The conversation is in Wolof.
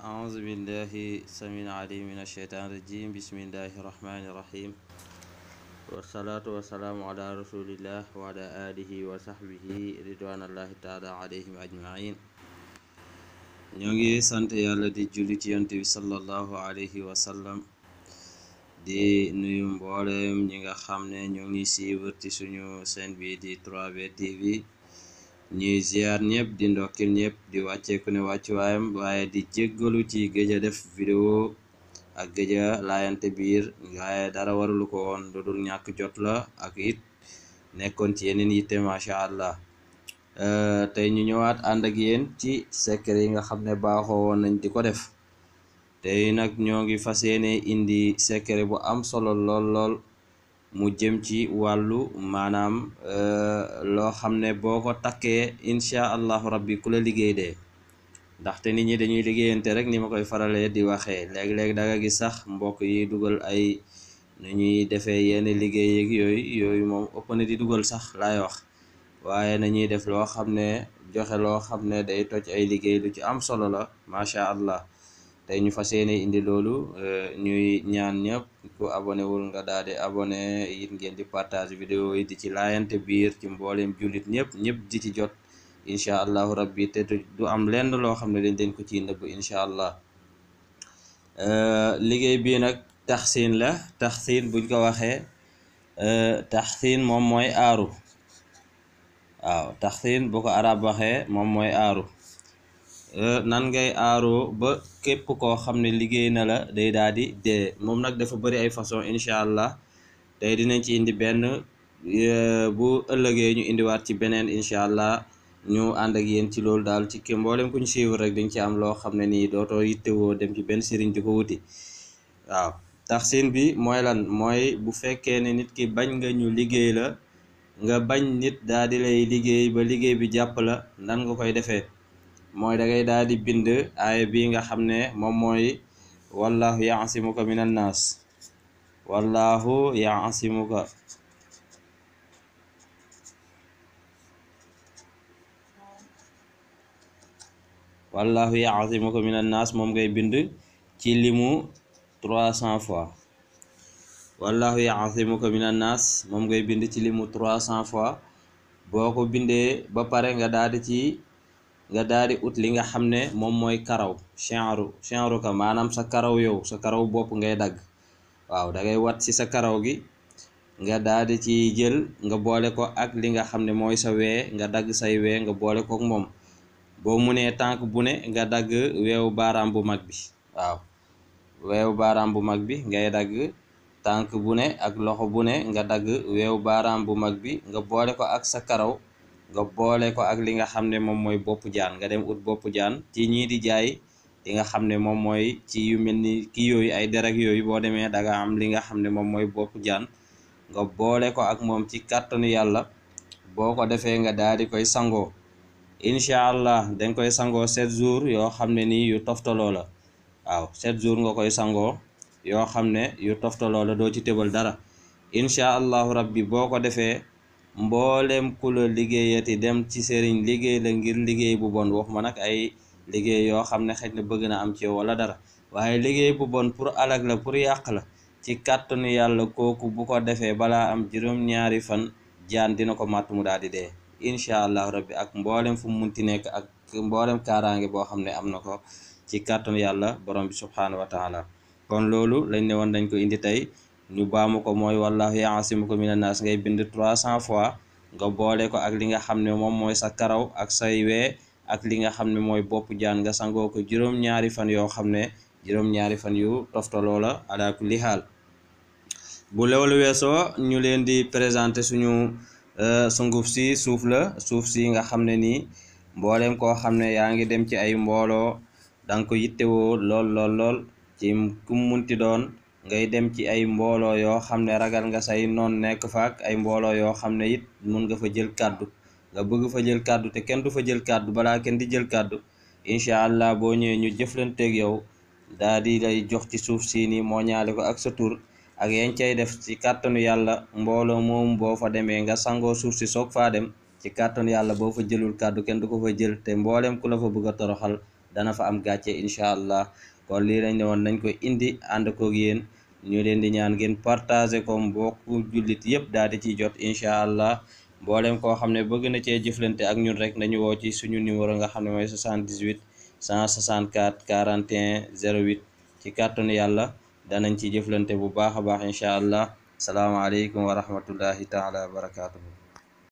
أعوذ بالله السميع العليم من الشيطان الرجيم بسم الله الرحمن الرحيم والصلاة والسلام على رسول الله وعلى آله وصحبه رضوان الله تعالى عليهم أجمعين. ñoo ngi sant yàlla di julli ci yonent bi sallallahu alayhi wa sallam di nuyu mboolem ñi nga xam ne ñoo ngi suivre ci suñu chaîne bi di 3B TV. ñuy ziar ñëpp di ndokkil ñëpp di wàcceeku ne wàccuwaayam waaye di jéggalu ci gëj a def vidéo ak gëj a laayante biir waaye dara warulu ko woon lu dul ñàkk jot la ak it nekkoon ci yeneen yitte macha allah. tey ñu ñëwaat ànd ak yéen ci secret yi nga xam ne baaxoo woon nañ di ko def tey nag ñoo ngi fas yéene indi secret bu am solo lool mu jëm ci wàllu maanaam loo xam ne boo ko takkee incha allahu rabbi ku la liggéey dee ndaxte nit ñi dañuy liggéeyante rek ni ma koy faralee di waxee léeg-léeg da nga gis sax mbokk yi dugal ay nu ñuy defee yenn liggéey yeeg yooyu moom ëpp na di dugal sax laay wax waaye nañuy def loo xam ne joxe loo xam ne day toj ay liggéey lu ci am solo la macha allah. tey ñu fas yéene indi loolu ñuy ñaan ñëpp ku abonné wul nga daal di abonné it ngeen di partage vidéo yi di ci laayante biir ci mbooleem jullit ñëpp di ci jot incha allahu rabbi te du am lenn loo xam ne dañ leen ko ciy nëbb incha allah. liggéey bii nag taxsin la taxsin buñ ko waxee taxsin moom mooy aaru waaw taxsin bu ko arab waxee moom mooy aaru. nan ngay aaroo ba képp koo xam ne liggéey na la day daal di dee moom nag dafa bëri ay façon incha allah tey dinañ ci indi benn bu ëllëgee ñu indiwaat ci beneen incha allah ñu ànd ak yéen ci loolu daal ci kii mboolem ku ñu suivre rek dañ ci am loo xam ne nii dootoo yittewoo dem ci benn sëriñ di ko wuti waaw. taxsin bi mooy lan mooy bu fekkee ne nit ki bañ nga ñu liggéey la nga bañ nit daal di lay liggéey ba liggéey bi jàpp la nan nga koy defee mooy da ngay daal di bind aaya bi nga xam ne moom mooy wallahu yaasimuka minan naas wallahu yaasimuka wallahu yaasimuka minan naas moom ngay bind ci limu 300 fois wallahu yaasimuka minan naas moom ngay bind ci limu 300 fois boo ko bindee ba pare nga daal di ut li nga xam ne moom mooy karaw chenru ka maanaam sa karaw yow sa karaw bopp ngay dagg waaw da ngay wat ci sa karaw gi nga daal di ci jël nga boole ko ak li nga xam ne mooy sa wee nga dagg say wee nga boole ko ak moom boo munee tànk bu ne nga dagg weewu baaraam bu mag bi waaw weewu baaraam bu mag bi ngay dagg tànk bu ne ak loxo bu ne nga dagg weewu baaraam bu mag bi nga boole ko ak sa karaw nga boole ko ak li nga xam ne moom mooy boppu jaan nga dem ut boppu jaan ci ñii di jaay li nga xam ne moom mooy ci yu mel ni kii yooyu ay derek yooyu boo demee da nga am li nga xam ne moom mooy boppu jaan nga boole ko ak moom ci kàttanu yàlla boo ko defee nga daal di koy sangoo incha allah danga koy sangoo 7 jours yoo xam ne nii yu toftaloo la waaw 7 jours nga koy sangoo yoo xam ne yu toftaloo la doo ci tëbal dara incha allahu rabbi boo ko defee mboolem ku la liggéeyati dem ci sëriñ liggéey la ngir liggéey bu bon waxuma nag ay liggéey yoo xam ne xëy na bëgg na am ci yow wala dara waaye liggéey bu bon pour alag la pour yàq la ci kàttanu yàlla kooku bu ko defee balaa am juróom-ñaari fan jaan dina ko màtt mu daal di dee incha allahu rabbi ak mboolem fu mu munti nekk ak mboolem kaaraange boo xam ne am na ko ci kàttanu yàlla borom bi subhaanahu wa taala. kon loolu lañ ne woon dañ ko indi tey ñu baamu ko mooy wallahu yaasimuka minan naas ngay bind 300 fois nga boole ko ak li nga xam ne moom mooy sa karaw ak say wee ak li nga xam ne mooy bopp jaan nga sangoo ko juróom-ñaari fan yoo xam ne juróom-ñaari fan yu toftaloo la ala kulli haal. bu loolu weesoo ñu leen di présenter suñu sunguf si suuf si nga xam ne nii mbooleem koo xam ne yaa ngi dem ci ay mbooloo danga ko yittewoo lool ci ku munti doon ngay dem ci ay mbooloo yoo xam ne ragal nga say noon nekk fa ak ay mbooloo yoo xam ne it mun nga fa jël kàddu nga bëgg fa jël kàddu te kenn du fa jël kàddu balaa kenn di jël kàddu incha allah boo ñëwee ñu jëflanteeg yow daa di lay jox ci suuf si nii moo ñaale ko ak sa tur ak yañ cay def ci kàttanu yàlla mbooloo moom boo fa demee nga sangoo suuf si soog faa dem ci kàttanu yàlla boo fa jëlul kàddu kenn du ko fa jël te mboolem ku la fa bëgg a toroxal dana fa am gàcce incha allah. kon lii lañ ne woon nañ ko indi ànd koog yéen ñu leen di ñaan ngeen partager ko mbokku jullit yëpp daal di ciy jot incha allah. mboolem koo xam ne bëgg na cee jëflante ak ñun rek nañu woo ci suñu numéro nga xam ne mooy 78 164 41 08 ci kàttanu yàlla danañ ci jëflante bu baax a baax incha allah. salaamaaleykum wa rahmatullahi taala wa barakaatuhu.